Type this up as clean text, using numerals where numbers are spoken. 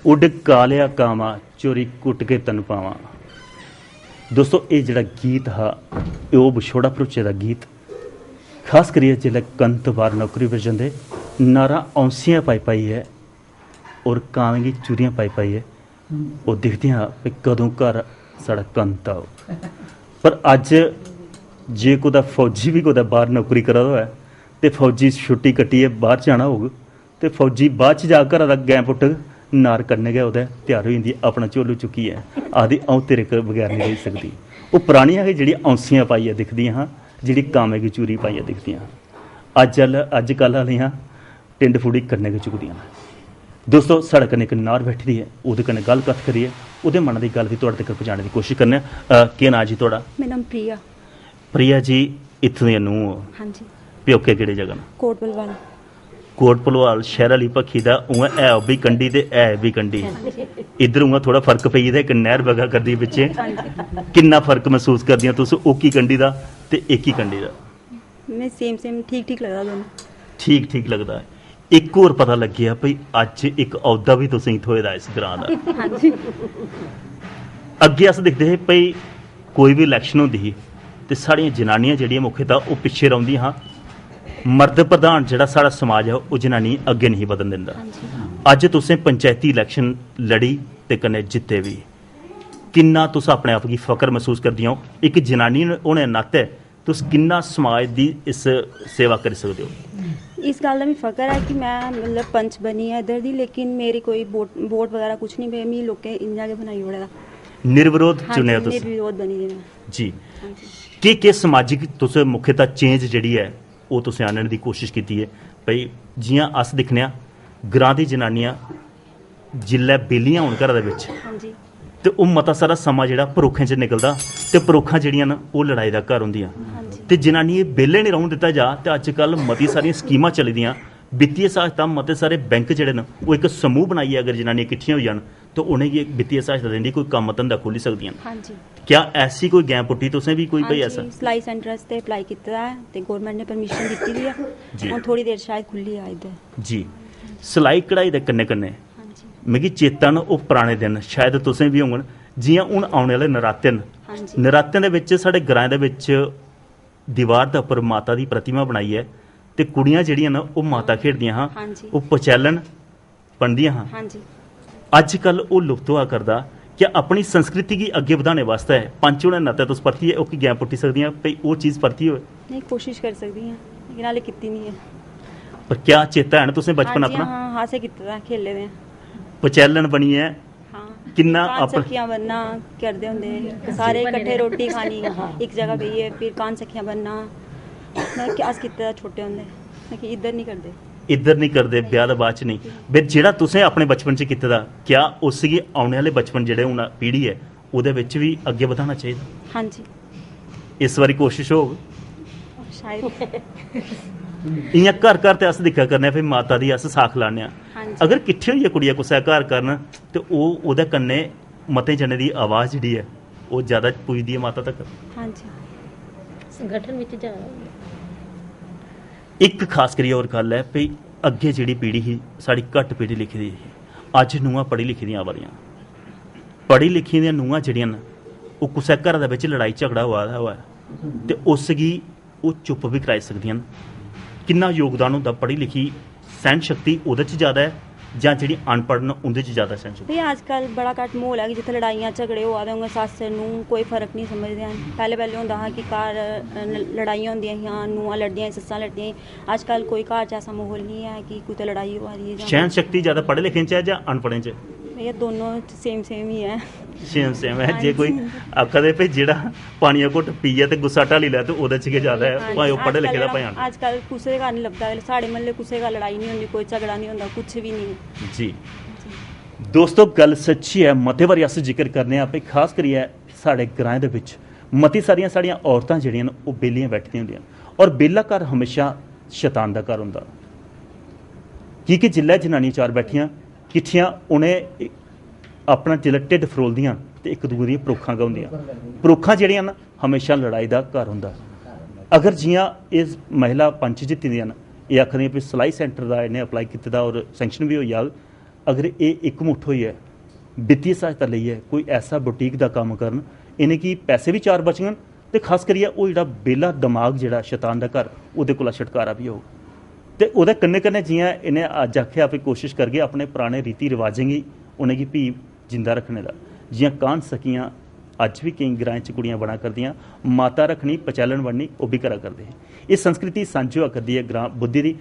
उड कालिया कामा चोरी कुट के तन पावा। दोस्तों ये जड़ा गीत हा वो विछोड़ा भरोचे का गीत खास करिए जिसले कंत बार नौकरी पर जाते नारा औंसियां पाई पाई है और कावें की चूरियां पाई पाई है वो दिखदियां भी कदों घर साड़ा कंत आओ। पर अज जे कोई फौजी भी कोई बाहर नौकरी करा दा है तो फौजी छुट्टी कट्टिए बाहर जाना होग तो फौजी बाद च जा घर का गैं पुट्ट नार कन्नै गै ओह्दा त्यार हो जाती अपना झोलू चुक्कियै आखदी अऊं तेरे बगैर नहीं रही सकती। वो पुरानियां जेह्ड़ी औंसियां पाइयै दिखदियां हां जेह्ड़ी कामे की चूरी पाइयै दिखदियां अजकल आह्लियां टिंड फुड़ी कन्नै गै चुकदियां। दोस्तों साढ़े कन्नै इक नार बैठी दी है ओह्दे कन्नै गल्ल कत्थ करिए ओह्दे मन की गल भी तुहाडे तक पहुंचाने की कोशिश करने। केह् नां जी तुहाडा? मेरा नाम प्रिया। प्रिया जी इत्थों दी नूंह? हाँ जी। प्योके केह्ड़ी जगह न? कोट भलवाल। कोट भलवाल शहर वाली पक्खी का उ'आं है भी कंढी ते है भी कंढी। इधर उ'आं थोड़ा फर्क पेई गेदा, इक नहर बगा करदी पिच्छे। किन्ना फर्क महसूस करदियां तुस ओकी कंढी दा ते एकी कंढी दा? मैं सेम ठीक लगदा दोनों। ठीक लगदा है। एक होर पता लग्गेआ भई अज्ज एक औह्दा भी तुसेंगी थ्होए दा इस ग्रां दा। हाँ जी। अग्गे अस दिखदे हे भई कोई भी इलैक्शन होंदी ही ते साढ़ियां जनानियां जेह्ड़ियां मुख्यतः ओह् पिच्छे रौंह्दियां हां। मर्द प्रधान जिहड़ा साढ़ा समाज है वो जनानी अग्गे नहीं बधन दिंदा। अज तुसें पंचायती इलैक्शन लड़ी ते कन्नै जित्ते भी, किन्ना तुस अपने आप गी फकर महसूस करदियां हो? एक जनानी होने नाते तुस किन्ना समाज दी इस सेवा करी सकदे हो? इस गल का भी फकर है कि मैं मतलब पंच बनी है इधर दी, लेकिन मेरी कोई वोट वगैरह कुछ नहीं पे, मी लोकें इ'यां गै बनाई ओड़े दा। निर्विरोध चुनेआ तुस? निर्विरोध बनी दी मैं जी। केह् समाजिक तुस मुख्यतः चेंज जिहड़ी है वो तुसें आह्नने दी कोशिश कीती है? भई जि'यां अस दिक्खने आं ग्रां दी जनानियां जिल्लै बेलियां होन घरा दे बिच ते ओह् मता सारा समां जेह्ड़ा भरोखें च निकलदा ते भरोखां जेह्ड़ियां न ओह् लड़ाई दा घर होंदियां ते जनानियें बेल्ले नहीं रौह्न दित्ता जा ते अज्जकल मती सारियां स्कीमां चली दियां वित्तीय सहायता मते सारे बैंक जेह्ड़े न ओह् एक समूह बनाइयै अगर जनानियां किट्ठियां होई जान तो उनेंगी एक वित्तीय सहायता देने कोई कम्म धंधा खोली सकदियां न। क्या ऐसी कोई गैं पुट्टी तुसें भी कोई भई ऐसा? सिलाई सेंटर आस्तै अप्लाई कीता है ते गवर्नमेंट ने परमिशन दित्ती दी है, हुन थोड़ी देर शायद खुल्ली है इधर। जी। सिलाई कढ़ाई दे कन्नै कन्नै मिगी चेता न ओह् पराने दिन शायद तुसें भी होङन जि'यां हून औने आह्ले नराते न, नरातें दे विच साढ़े ग्राएं दे विच दीवार दे उप्पर माता दी प्रतिमा बनाइयै ते कुड़ियां जेह्ड़ियां न ओह् माता खेढदियां हां, ओह् पचैलन बनदियां हां। अजकल ओह् लुप्त होआ करदा। क्या अपनी संस्कृति की अग्गे बधाने वास्ते पंच होने नाते तुस परतियै ओह्की गैं पुट्टी सकदियां भई ओह् चीज़ परतियै होए? नहीं, कोशिश कर सकदी हैं लेकिन हाले कीती नहीं है। पर क्या चेता है ना तुसें बचपन अपना? हाँ हाँ से कीते दा, खेले दे पचैलन बनियै किन्ना सखियां बनना करदे होंदे सारे इकट्ठे रोटी खानी एक जगह बेहियै फिर कान सखियां बनना अस कीते दा छोटे होंदे, लेकिन इधर नहीं करदे। इधर नहीं करदे ब्याह दे बाद च नहीं। फिर जेह्ड़ा तुसें अपने बचपन च कीते दा क्या उसगी औने आह्ले बचपन जेह्ड़े हून पीढ़ी है ओह्दे बिच भी अग्गे बधाना चाहिदा? हाँ जी। इस बारी कोशिश होग शायद। इ'यां घर घर ते अस दिक्खा करने फिर माता दी अस साख लाने आं, अगर किट्ठे होइयै कुड़िया कुसै घर करन ते ओह् ओह्दे कन्नै मते जने दी आवाज़ जेह्ड़ी है ओह् ज़्यादा पुजदी है माता तक। हाँ जी। संगठन विच ज़्यादा एक खास करियै होर गल्ल है भई अग्गे जेह्ड़ी पीढ़ी ही साढ़ी घट्ट पढ़ी लिखी दी ही, अज्ज नूंहां पढ़ी लिखी दियां आवा दियां। पढ़ी लिखी दियां नूंहां जेह्ड़ियां न ओह् कुसै घरा दे बिच लड़ाई झगड़ा होआ दा होऐ ते उसगी ओह् चुप भी कराई सकदियां न। किन्ना योगदान होंदा पढ़ी लिखी सैह्न शक्ति ओह्दे च ज़्यादा है जां जेह्ड़ी अनपढ़ न उं'दे च ज़्यादा सैह्न शक्ति? अजकल बड़ा घट्ट माहौल है कि जित्थै लड़ाइयां झगड़े होआ दे होंगे सस्स नूंह् कोई फर्क नहीं समझदे हैन। पैह्लें होंदा हा कि घर लड़ाइयां होंदियां हियां, नूंहां लड़दियां सस्सां लड़दियां। अजकल कोई घर च ऐसा माहौल नहीं है कि कुतै लड़ाई होआ दी है। सैह्न शक्ति ज़्यादा पढ़े लिखे च है जां अनपढ़ें च? भैया दोनों सेम ही है। सेम है। जे कोई आखदे भई जेह्ड़ा पानिया घुट्ट पीए ते गुस्सा ढाली लै ते ओह्दे च गै ज़्यादा है, भाएं ओह् पढ़े लिखे दा भाएं अनपढ़। अजकल कुसै दे घर नहीं लभदा, साढ़े म्हल्ले कुसै घर लड़ाई नहीं होंदी, कोई झगड़ा नहीं होंदा, कुछ भी नहीं। जी दोस्तों गल सच्ची है। मते बारी अस जिक्र करने आं भई खास करियै साढ़े ग्राएं दे बिच मती सारियां साढ़ियां औरतां जेह्ड़ियां न ओह् बेलियां बैठियां होंदियां और बेला घर हमेशा शैतान दा घर होंदा, कि जिल्लै जनानियां चार बैठियां किट्ठियां उ'नें अपना जिल्लै ढिड्ड फरोलदियां ते इक दूए दियां परोखां गै होंदियां। परोखां जेह्ड़ियां न हमेशा लड़ाई दा घर होंदा। अगर जि'यां एह् महिला पंच जित्ती दियां न एह् आखदियां भी सिलाई सेंटर दा इन्हें अप्लाई कीते दा और सैंक्शन भी होई जाग अगर ये एकमुठ होइए वित्तीय सहायता लइए कोई ऐसा बुटीक का काम करन, इन्हें कि पैसे भी चार बचगन तो खास करिए वो जो बेला दिमाग जो शैतान का घर वो छुटकारा भी हो। तो वो कन्ने कन्ने जियां इन्हें अज आख्या भी कोशिश करगे अपने पुराने रीति रिवाजें गी उन्हें भी जिंदा रखने का, जियां कान सकियां अज भी कई ग्राएं च कुड़ियां बना करदियां, माता रखनी पचैलन बननी वो भी करा करते हैं। ये संस्कृति सांझी होआ करदी है ग्रां बुद्धि की।